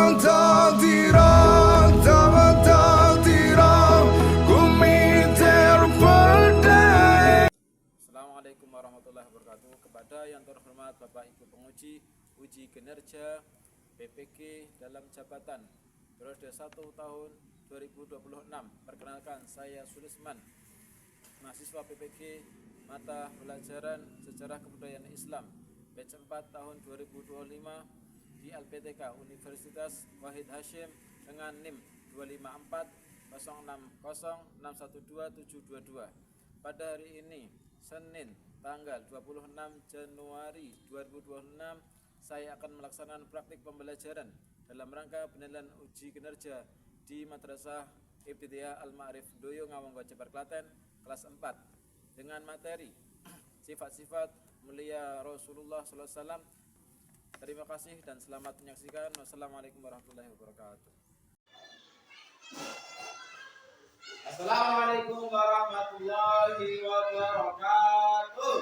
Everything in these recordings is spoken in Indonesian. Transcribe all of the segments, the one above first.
Assalamualaikum warahmatullahi wabarakatuh. Kepada yang terhormat Bapak Ibu penguji uji kinerja BPG dalam jabatan periode 1 tahun 2026. Perkenalkan, saya Sulisman, mahasiswa BPG mata pelajaran Sejarah Kebudayaan Islam batch 4 tahun 2025 di LPTK Universitas Wahid Hasyim dengan NIM 2540606127722. Pada hari ini, Senin, tanggal 26 Januari 2026, saya akan melaksanakan praktik pembelajaran dalam rangka penilaian uji kinerja di Madrasah Ibtidaiyah Al-Ma'arif Doyo Ngawanggo Jebar Klaten kelas 4 dengan materi sifat-sifat mulia Rasulullah SAW. Terima kasih dan selamat menyaksikan. Wassalamualaikum warahmatullahi wabarakatuh. Assalamualaikum warahmatullahi wabarakatuh.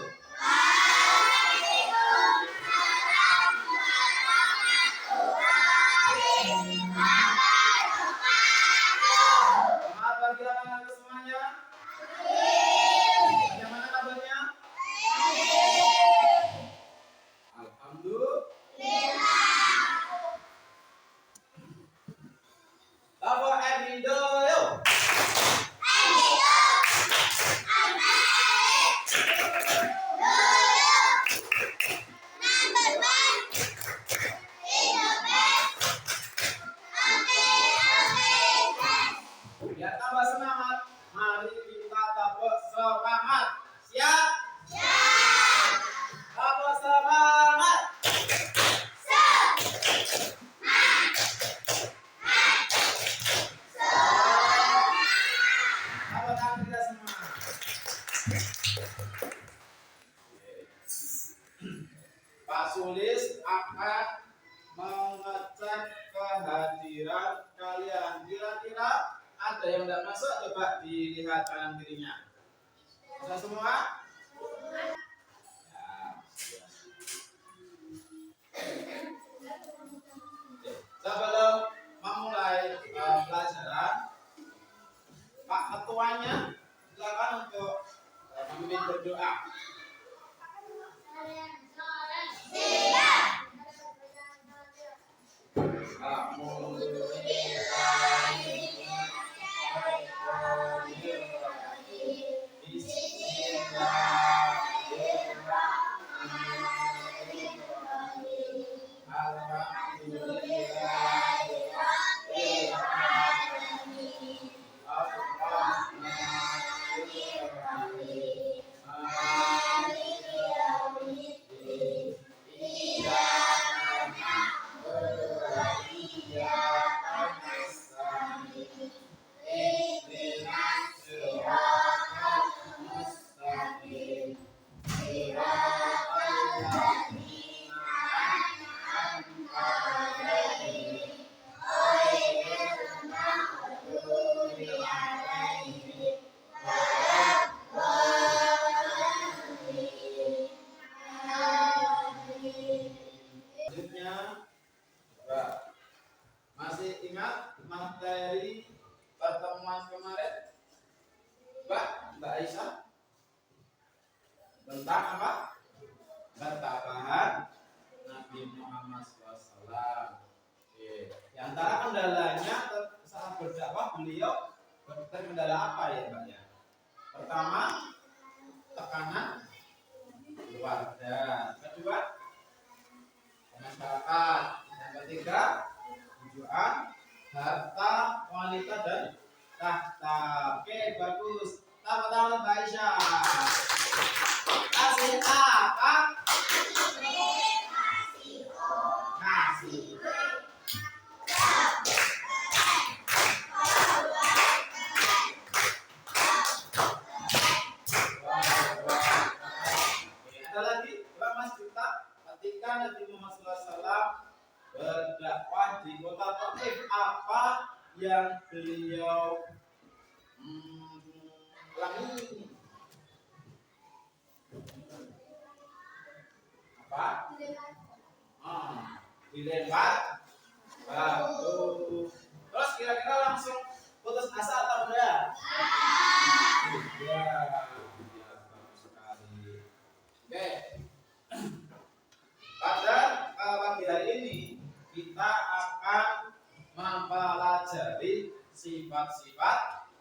Selamat pagi anak-anak semuanya. Bagaimana kabarnya? Alhamdulillah. Bapak Emidoyo. Biar tambah semangat, mari kita tabuk semangat. Siap? Siap. Tabuk semangat. Tabuk tangan kita semua. Pak Sulis akan mengecek kehadiran kalian. Kira-kira ada yang tidak masuk, coba dilihat kanan kirinya. Sudah semua? Sebelum memulai pelajaran, Pak Ketuanya silakan untuk memimpin berdoa. Masih ingat materi pertemuan kemarin, Mbak Aisyah? Tentang apa? Bertabahan Nabi Muhammad SAW. Di antara kendalanya saat berdakwah beliau terkendala apa ya, Mbak ya? Pertama, tekanan keluarga. Kedua, masyarakat. Yang ketiga, tujuan harta, wanita dan tahta. Oke, bagus. Tepuk tangan Mbak Aisyah. Kasih apa? Kasih. Ada lagi, Mbak Mas Juta. Ketika Nabi Muhammad SAW berdakwah di kota Taif, apa yang beliau ulangi? Apa? Dilempar Bagus. Terus kira-kira langsung putus asa atau enggak? Iya. Iya, bagus sekali. Oke. Pada pagi hari ini kita akan mempelajari sifat-sifat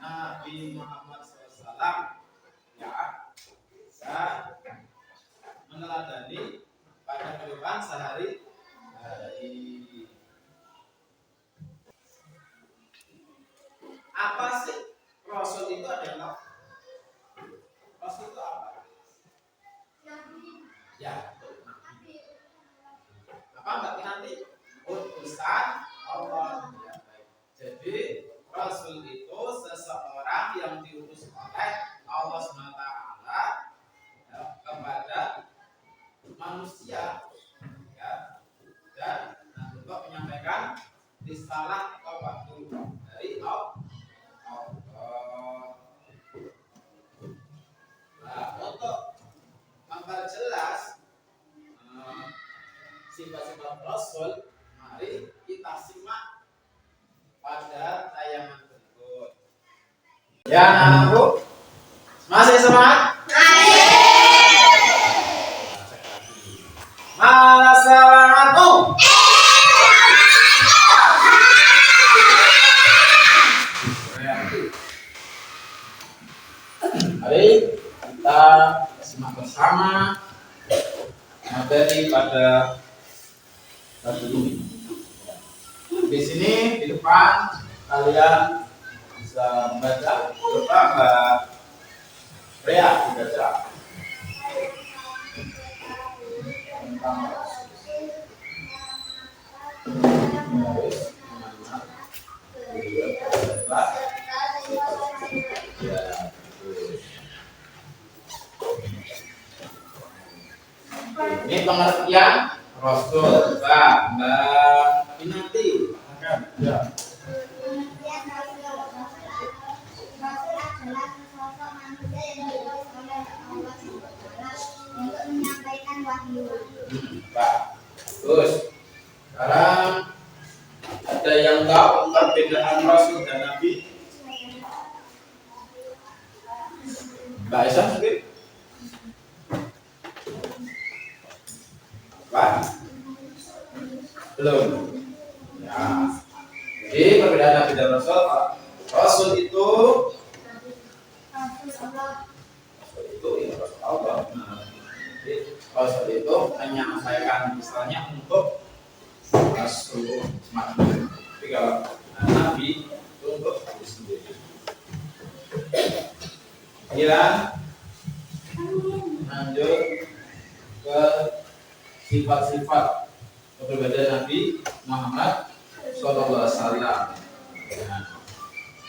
Nabi Muhammad SAW, ya, dan meneladani pada kehidupan sehari-hari. Apa sih Rasul itu adalah? Rasul itu apa? Ya, apa Mbak Kinanti? Utusan Allah. Ya, baik. Jadi Rasul itu seseorang yang diutus oleh Allah SWT, ya, kepada manusia, ya, dan untuk menyampaikan risalah atau wahyu dari Allah. Nah, untuk memperjelas sifat-sifat Rasul, mari kita simak pada tayangan berikut. Ya, Bu. Masih semangat? Assalamualaikum. Mari kita simak bersama materi pada pagi ini. Di sini di depan kalian bisa membaca, coba Mbak Rea dibaca tentang ini pengertian Rasul. Mbak Kinanti akan ya. Pengertian Rasul adalah sosok manusia yang diutus oleh Allah SWT untuk menyampaikan wahyu. Terus sekarang ada yang tahu perbedaan Rasul dan Nabi? Mbak Aisyah mungkin? Pak? Belum. Ya. Jadi perbedaan Nabi dan Rasul, Rasul itu ya Rasul Allah. Jadi Rasul itu menyampaikan misalnya untuk seluruh makhluk. Tapi kalau Nabi itu untuk diri sendiri. Kemudian lanjut ke sifat-sifat keberadaan Nabi Muhammad Sallallahu Alaihi Wasallam.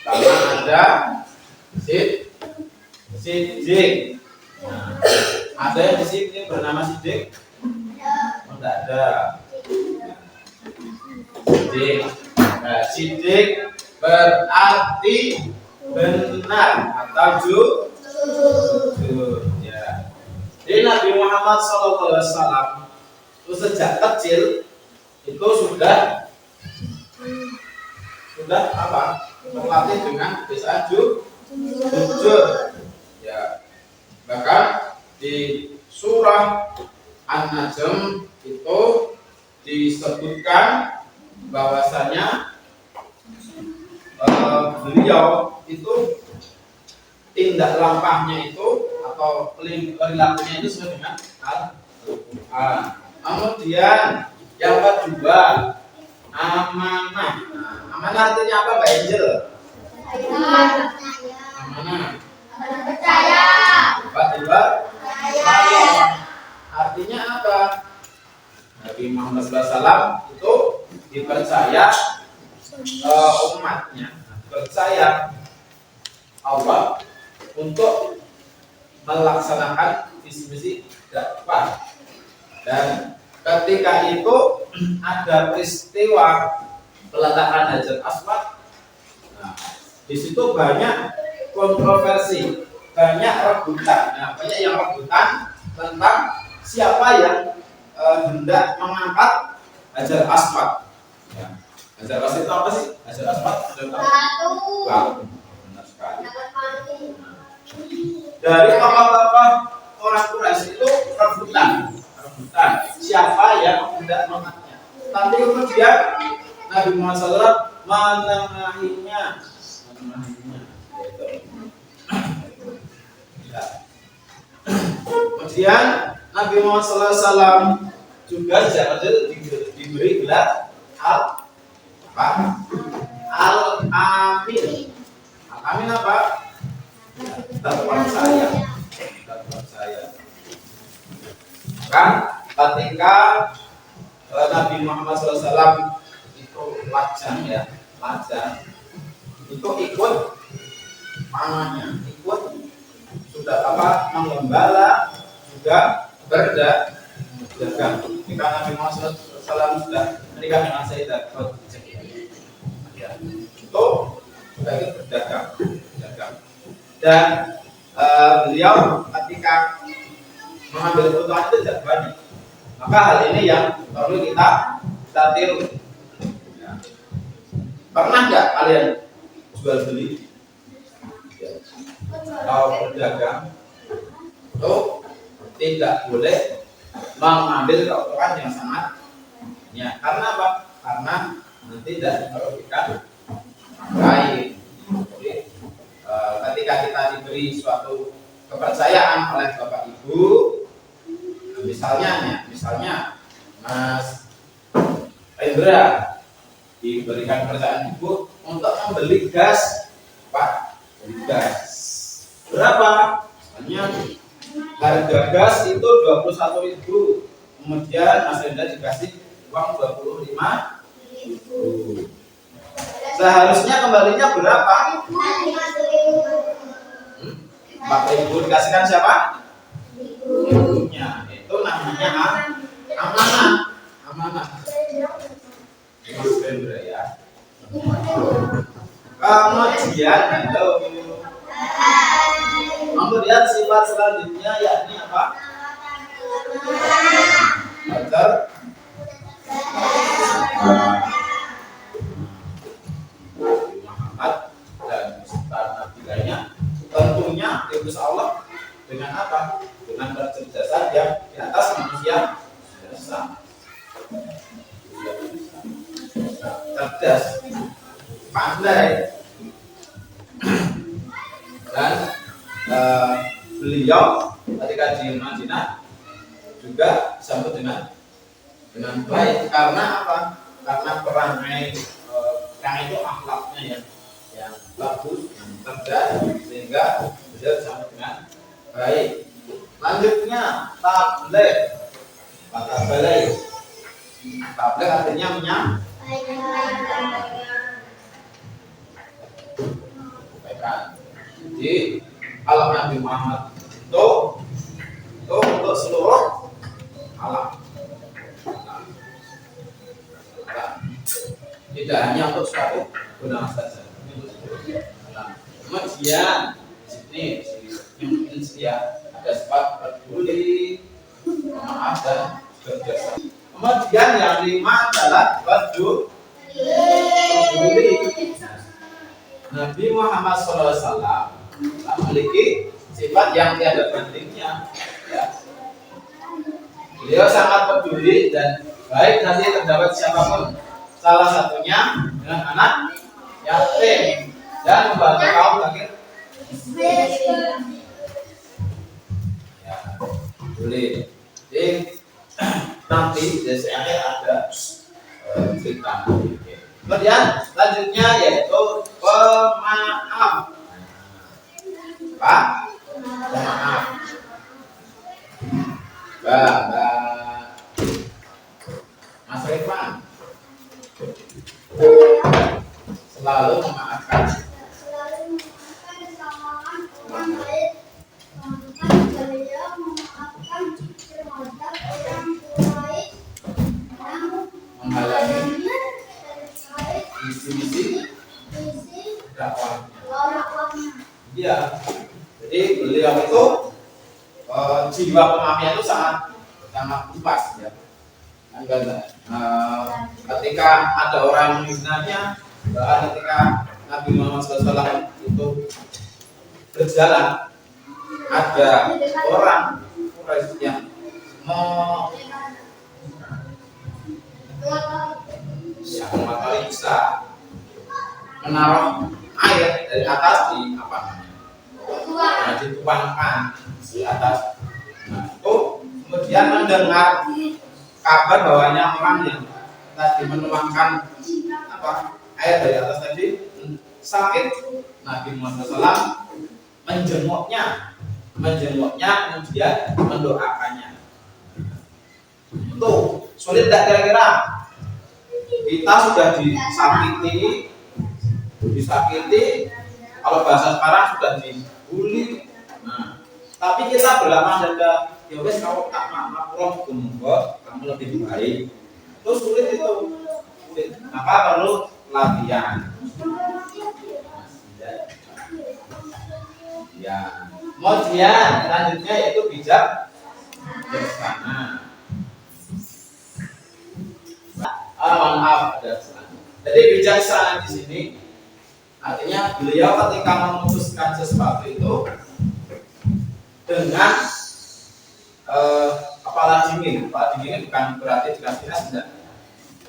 Karena ada Siddiq. Ada yang di sini bernama Siddiq? Tidak ada. Siddiq. Nah, Siddiq berarti benar atau jujur. Ya. Jadi Nabi Muhammad SAW itu sejak kecil itu sudah apa? Terlatih dengan kebiasaan jujur. Ya. Bahkan di surah An-Najm itu disebutkan bahwasanya beliau itu tindak lampahnya itu atau perilakunya itu sesuai dengan Al-Quran. Kemudian yang kedua, amanah. Amanah artinya apa, Mbak Angel? Amanah. Percaya. Tiba-tiba. Artinya apa? Nabi Muhammad SAW itu dipercaya umatnya, percaya Allah untuk melaksanakan visi-misi dakwah. Dan ketika itu ada peristiwa peletakan Hajar Aswad. Nah, di situ banyak kontroversi, banyak rebutan. Nah, banyak yang rebutan tentang siapa yang hendak mengangkat Hajar Aswad. Hajar aswad itu apa sih? Hajar aswad adalah Batu. batu. Benar sekali. Dapat palu. Dari tokoh-tokoh orang Quraisy itu rebutan siapa yang tidak mengangkatnya. Tapi kemudian Nabi Muhammad SAW menengahinya, gitu. Ya. Kemudian Nabi Muhammad SAW juga sejak kecil diberi gelar Al-Amin. Al-Amin apa? Tuhan saya. Kan ketika Nabi Muhammad SAW itu lajang itu ikut mamanya, ikut sudah mengembala juga berdagang. Ketika Nabi Muhammad SAW sudah menikah dengan Sayyidah Khadijah, itu sudah ikut berdagang. Dan beliau ketika mengambil kebutuhan itu tidak banyak. Maka hal ini yang perlu kita tiru. Ya. Pernah nggak kalian jual beli? Ya. Kalau berdagang itu tidak boleh mengambil keuntungan yang sangat banyak. Karena apa? Karena nanti tidak merugikan lain. Ketika kita diberi suatu kepercayaan oleh Bapak Ibu, misalnya Mas Indra diberikan kepercayaan Ibu untuk membeli gas, Pak, beli gas berapa? Misalnya harga gas itu 21.000, kemudian Mas Indra dikasih uang 25.000. Seharusnya kembalinya berapa? 4.000 dikasihkan siapa? Ibunya. Itu namanya amanah. Mas Hendra ya. Kemudian sifat selanjutnya yakni apa? Ajar. Muhammad dan Ustaz Nabi lainnya tentunya diutus Allah dengan apa? Dengan kecerdasan yang di atas manusia biasa. Cerdas, pandai, dan beliau ketika di Madinah juga disambut dengan baik. Karena apa? Karena perangai itu akhlaknya yang bagus, yang cerdas, sehingga beliau disambut dengan baik. Lanjutnya tabligh. Tabligh artinya menyampaikan. Jadi kalau Nabi Muhammad itu untuk seluruh alam. Tidak hanya untuk suatu guna saja. Kemudian sini ada sifat peduli, maaf dan berjasa. Kemudian yang 5 adalah peduli. Nabi Muhammad SAW memiliki sifat yang tiada bandingnya. Ya. Beliau sangat peduli dan baik nanti terdapat siapapun. Salah satunya dengan anak yatim dan membantu kaum fakir. Ya, boleh. Jadi nanti biasanya ada cerita. Kemudian selanjutnya yaitu pemaaf. Pak, pemaaf. Mbak Mas Rifan selalu memaafkan. Kesalahan orang lain, bahkan beliau memaafkan terhadap orang lain yang Menghalangi visi-misi dakwahnya. Iya. Jadi beliau itu jiwa pemaafnya itu sangat pas ya. Ketika ada orang yang menghinanya, ketika Nabi Muhammad SAW itu berjalan, ada orang Quraisy yang bisa menaruh air dari atas di apa namanya, dituangkan di atas. Nah, itu kemudian mendengar kabar bahwanya orang yang tadi menuangkan air dari atas tadi sakit. Nabi Muhammad SAW menjenguknya kemudian mendoakannya. Tuh, sulit tidak kira-kira? Kita sudah disakiti, kalau bahasa sekarang sudah dibully. Nah, tapi kita berlapang dada, ya wes kalau tak makrom gembok, kamu lebih baik. Itu sulit itu. Maka perlu latihan. Ya. Kemudian selanjutnya yaitu bijaksana. Maaf ada kesalahan. Jadi bijaksana di sini artinya beliau ketika memutuskan sesuatu itu dengan kepala dingin. Kepala dingin bukan berarti jelas-jelas tidak.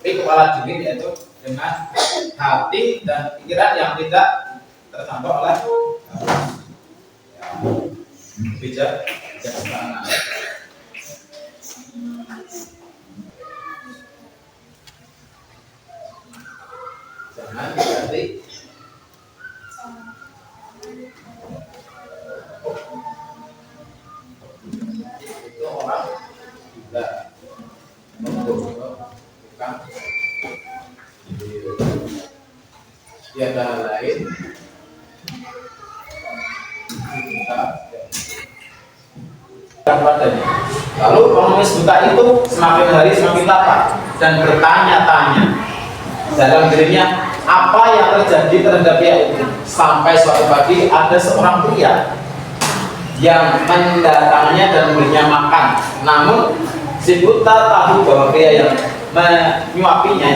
Tapi kepala dingin yaitu dengan hati dan pikiran yang tidak tercampur oleh bijaksana. Jangan berarti itu orang juga bukan tiada lain padanya. Lalu pengemis buta itu semakin hari semakin lapar dan bertanya-tanya dalam dirinya apa yang terjadi terhadap dia itu. Sampai suatu pagi ada seorang pria yang mendatanginya dan memberinya makan. Namun si buta tahu bahwa pria yang menyuapinya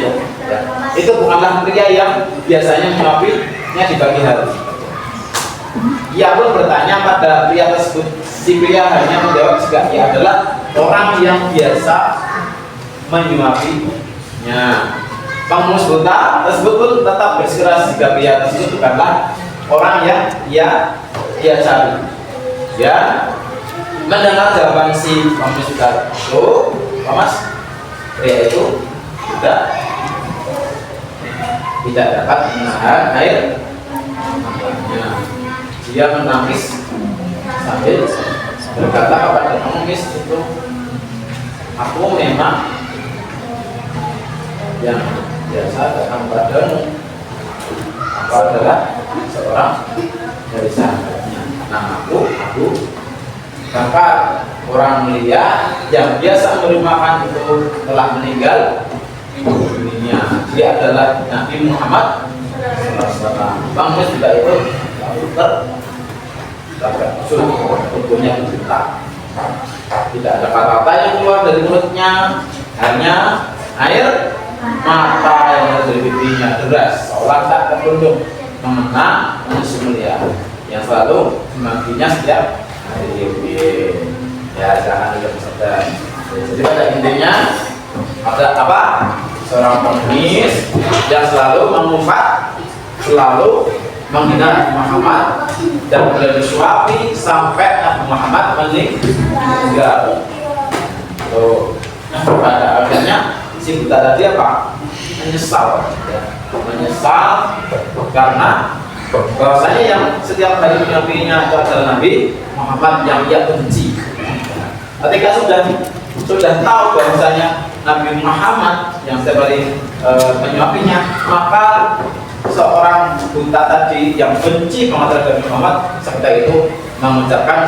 itu bukanlah pria yang biasanya menyuapinya di pagi hari. Ia pun bertanya pada pria tersebut. Si pria hanya menjawab jika ia adalah orang yang biasa menyuapinya. Pengemis buta tersebut pun tetap bersikeras jika pria tersebut bukanlah orang yang ia cari. Ya, mendengar jawaban si pengemis buta itu, Mas, pria itu tidak dapat menahan air matanya. Dia menangis sambil berkata kepada pengemis itu, aku memang yang biasa datang padamu. Aku adalah seorang dari sahabatnya. Namaku Abu Bakar. Orang mulia yang biasa menerima itu telah meninggal dunia. Dia adalah Nabi Muhammad SAW. Pengemis juga itu tubuhnya buta. Tidak ada kata-kata yang keluar dari mulutnya, hanya air mata yang dari pipinya deras, seolah tak tertunduk mengenang manusia mulia yang selalu memanggilnya setiap hari. Ya, jangan tidak sadar. Jadi pada intinya ada apa? Seorang pengemis yang selalu mengumpat, selalu menghina Nabi Muhammad dan beliau disuapi sampai Nabi Muhammad meninggal. Pada akhirnya si buta tadi apa? Menyesal karena bahwasanya yang setiap hari menyuapinya itu adalah Nabi Muhammad yang ia benci. Ketika sudah tahu bahwasanya Nabi Muhammad yang setiap hari menyuapinya, maka seorang buta tadi yang benci banget terhadap Muhammad seketika itu mengucapkan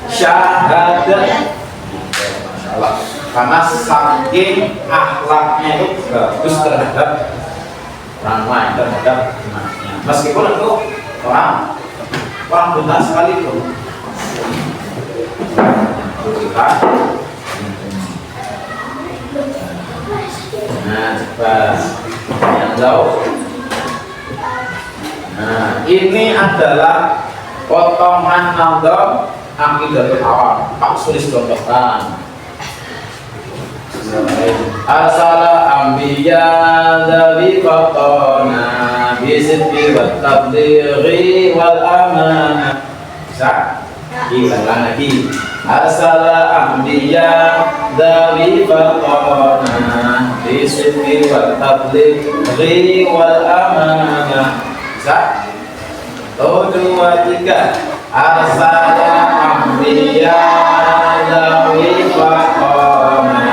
syahadat. Masya Allah. Karena saking akhlaknya itu bagus terhadap orang lain, terhadap umatnya. Meskipun itu orang buta sekalipun. Nah, yang jauh. Nah, ini adalah potongan nazam Aqidatul Awam. Pak Sulis contohkan. Asala ambiya dari fatona bisidqi wat tablighi wal amanah. Bisa? Ulang lagi. Asala ambiya dari fatona bisidqi wat tablighi wal amanah. Bisa? 1, 2, 3. Asala ambiya dari fatona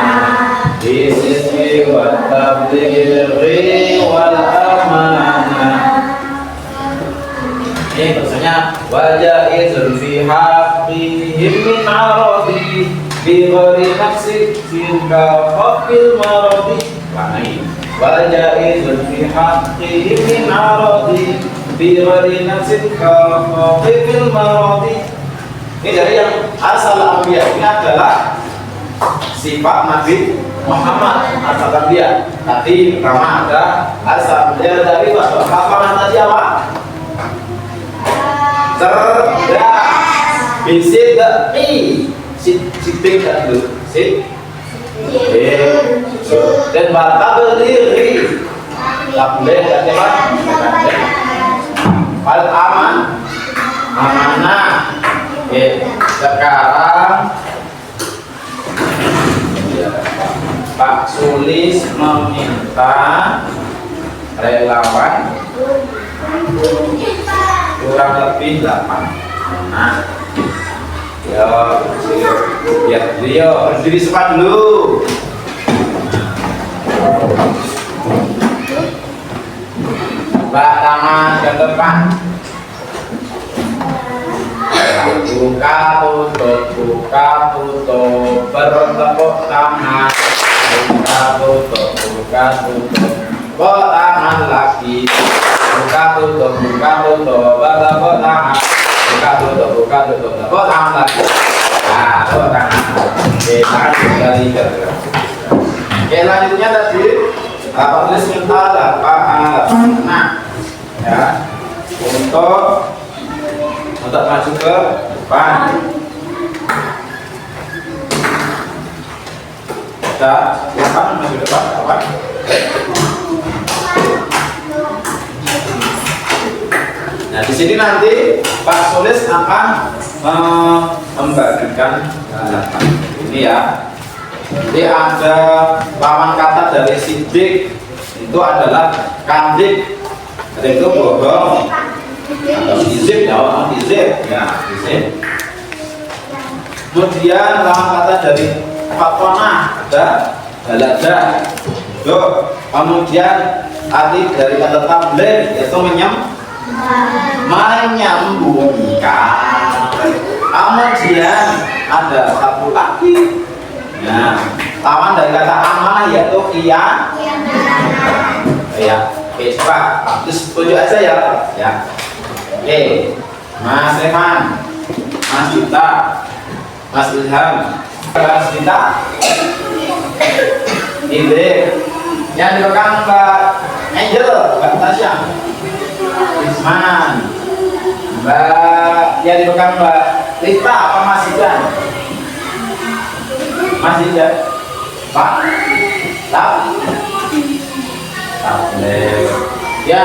bisidqi wat tablighi wal amanah. Ini bahasanya wajaizun fi haqqihim min aradi bi ghairi nafsi tilka haqqil maradi. Maknanya wajaizun fi haqqihim min aradi bi ghairi nafsi tilka haqqil maradi. Ini dari yang asal anbiya, ini adalah sifat Nabi Muhammad asal anbiya. Tadi pertama ada asal anbiya dari apa tadi apa? Cerdas, bisidqi, sidqi dulu, dan batablighi, tabligh apa? Fal aman, amanah. Sekarang Pak Sulis meminta relawan kurang lebih 8. Nah, ya, lihat beliau berdiri sempat dulu. Mbak tangan ke depan. Buka tutup, bertepuk tangan. Buka tutup, tepuk tangan lagi. Buka tutup, bertepuk tangan. Buka tutup, tepuk tangan lagi. Nah, tepuk tangan. Oke, tangan kembali ke. Oke, lanjutnya tadi apa tulis minta 8. Nah, ya, untuk maju ke depan. Kita silakan maju ke depan, kawan. Nah, di sini nanti Pak Sulis akan membagikan ini ya. Jadi ada lawan kata dari sidik itu adalah kandik, itu bohong. Atau izib ya, izib ya, izib. Kemudian lawan kata dari fatwana ada balada. Kemudian arti dari kata tabligh yaitu menyembunyikan. Kemudian ada satu lagi. Nah, lawan dari kata amanah yaitu kian. Ya, oke, coba terus tunjuk aja ya. Ya. Oke, Mas Rehan, Mas Dita, Mas Ilham, Mas Dita, Indri, yang direkam Mbak Angel, Mbak Tasya, Isman, Mbak, yang direkam Mbak Lita, apa Mas Ijan? Mas Ijan, Pak, ya,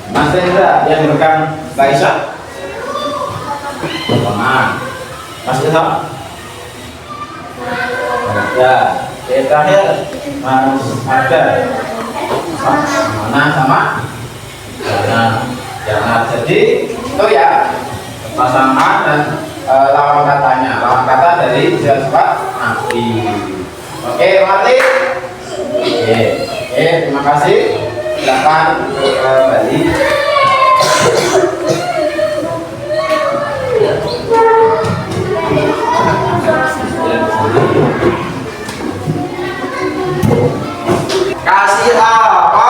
Mas Hendra yang direkam Mbak Isha. Mas Ilham. Ya, terakhir Mas Ada. Mana sama? Jangan. Jadi itu ya pasangan dan lawan katanya. Lawan kata dari sifat Nabi. Oke, mati. Oke, terima kasih. Silakan kembali. Kasih apa?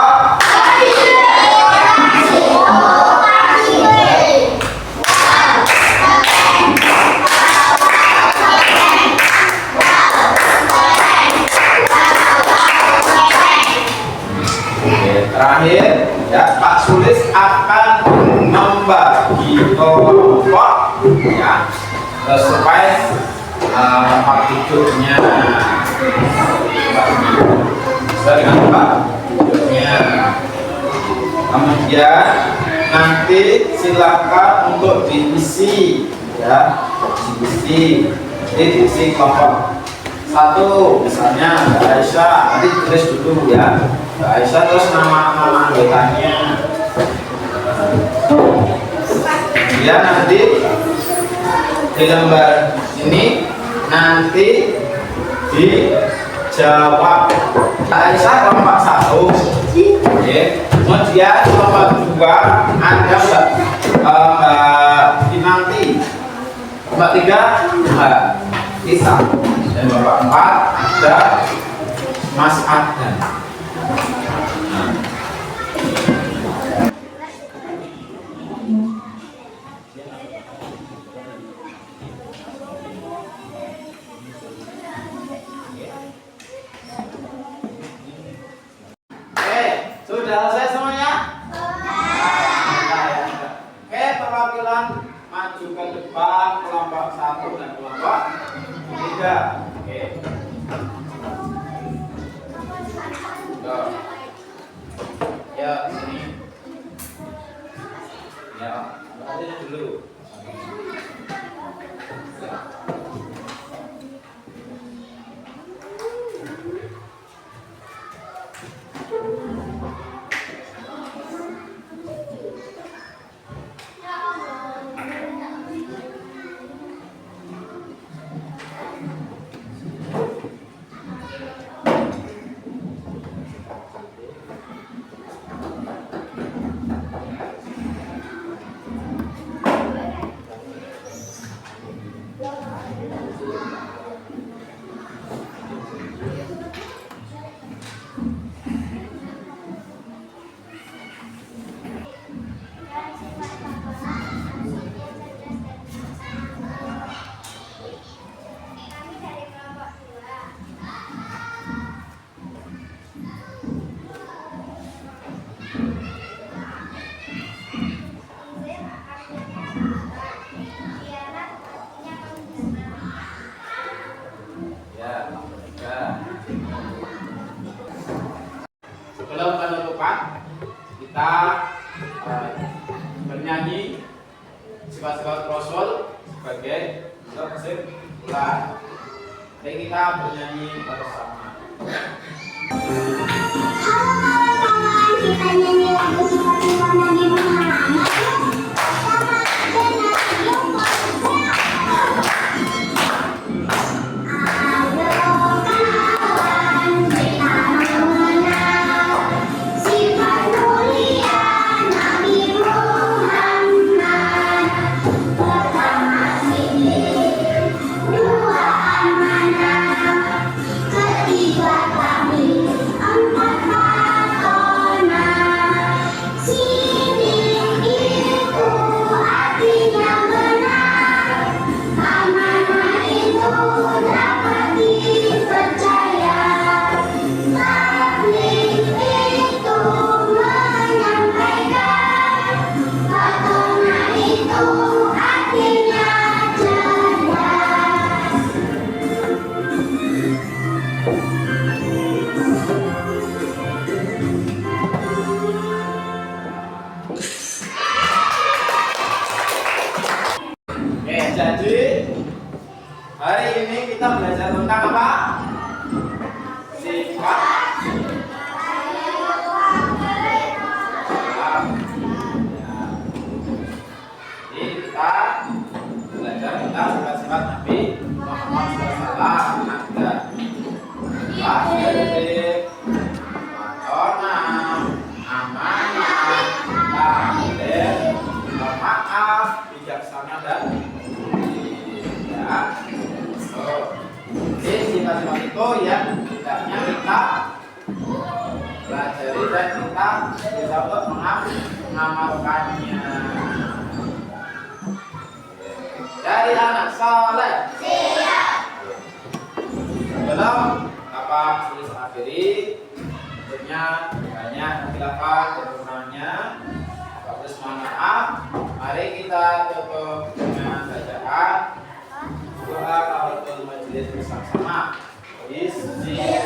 Terakhir, ya, Pak Sulis akan membagi kelompok, ya, sesuai tempat duduknya. Sesuai dengan tempat duduknya. Kemudian nanti silakan untuk diisi, ya, diisi kelompok. Satu, misalnya Mbak Aisyah, nanti tulis dulu ya, Mbak Aisyah, terus nama anggotanya. Ya, nanti di lembar ini nanti dijawab. Mbak Aisyah kelompok 1, kemudian kelompok 2 ada Mbak Pinanti, kelompok 3 Mbak Isa, dan kelompok 4 ada Mas Adnan. Sudah selesai semuanya? Oke, perwakilan maju ke depan kelompok 1 dan kelompok 3. Oke. Ya, sini. Ya, ambil dulu. Ya. Sebelum penutupan kita bernyanyi sifat-sifat Rasul sebagai kesimpulan. Jadi kita bernyanyi bersama. Kita nyanyi lagu sifat-sifat Nabi Muhammad. Jadi hari ini kita belajar tentang apa? Sifat. Jadi kita belajar tentang sifat-sifat Nabi Muhammad SAW. Ada baik, amanah, tahdir, pemaaf, bijaksana dan jadi sifat-sifat itu yang hendaknya kita pelajari dan kita bisa untuk mengamalkannya. Dari anak soleh. Sebelum Bapak Sulis akhiri, tentunya banyak ucapan berkenannya. Bagus, mohon maaf. Mari kita tutup dengan bacaan doa kafaratul majelis bersama-sama. Bismillah.